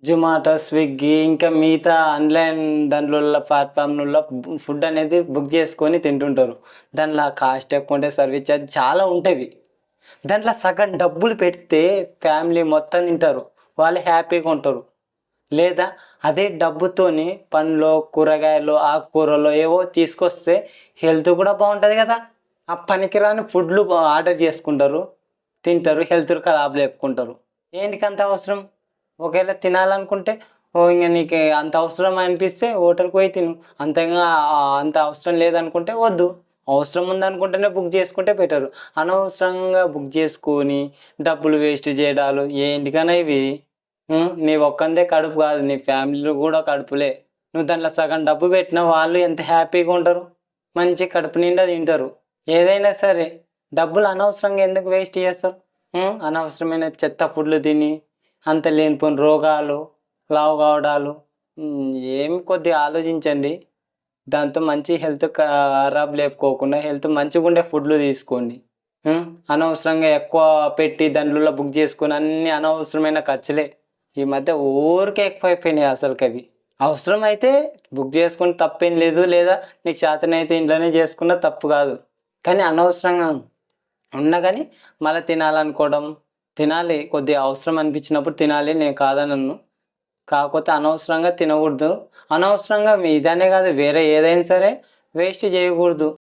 Zomato, Swiggy ఇంకా మిగతా online దాంట్లల్ల ప్లాట్‌ఫామ్‌లలో food అనేది బుక్ చేసుకొని తింటుంటారు. దాంట్ల కాస్ట్ ఎక్కువుంటాయి, సర్వీస్ చార్జ్ చాలా ఉంటవి. దాంట్ల సగం డబ్బులు పెడితే ఫ్యామిలీ మొత్తం తింటారు. వాళ్ళు హ్యాపీగా ఉంటారు. లేదా అదే డబ్బుతోని పండ్లో, కూరగాయలు, ఆకుకూరలో ఏవో తీసుకొస్తే హెల్త్ కూడా బావుంటది గదా! ఆ పనికిరాని ఫుడ్‌లు ఆర్డర్ చేసుకుంటారు. తింటారు. హెల్త్ ఖరాబ్ లేపుకుంటారు. ఏంటికంత అవసరం? ఒకవేళ తినాలనుకుంటే ఇంగ నీకు అంత అవసరం అనిపిస్తే హోటల్‌కి పోయి తిను. అంతగా అంత అవసరం లేదనుకుంటే వద్దు. అవసరం ఉందనుకుంటేనే బుక్ చేసుకుంటే బెటరు. అనవసరంగా బుక్ చేసుకొని డబ్బులు వేస్ట్ జేయడాలు ఏంటికన్నా ఇవి. నీ ఒక్కందే కడుపు కాదు, నీ ఫ్యామిలీలో గూడా కడుపులే. నువ్వు దాంట్లో సగం డబ్బు పెట్టినా వాళ్ళు ఎంత హ్యాపీగా ఉంటారు. మంచి కడుపు నిండా తింటారు. ఏదైనా సరే డబ్బులు అనవసరంగా ఎందుకు వేస్ట్ చేస్తారు? అనవసరమైన చెత్త ఫుడ్‌లు తిని అంత లేనిపోని రోగాలు, లావు కావడాలు. ఏమి కొద్దిగా ఆలోచించండి. దాంతో మంచి హెల్త్ ఖరాబ్ లేపుకోకుండా హెల్త్ మంచిగుండే ఫుడ్‌లు తీసుకోండి. హ్మ్. అనవసరంగా ఎక్కువ పెట్టి దాంట్లలో బుక్ చేసుకొని అన్నీ అనవసరమైన ఖర్చులే. ఈ మధ్య ఊరికే ఎక్కువైపోయినాయి అసలుకవి. అవసరమైతే బుక్ చేసుకుంటే తప్పేం లేదు. లేదా నీకు చేతనైతే ఇంట్లోనే చేసుకున్నా తప్పు కాదు. కానీ అనవసరంగా ఉన్నా గానీ మళ్ళా తినాలనుకోవడం, తినాలి కొద్దిగా అవసరం అనిపించినప్పుడు తినాలి. నేను కాదనను. కాకపోతే అనవసరంగా తినకూడదు. అనవసరంగా ఇదనే కాదు వేరే ఏదైనా సరే వేస్ట్ చేయకూడదు.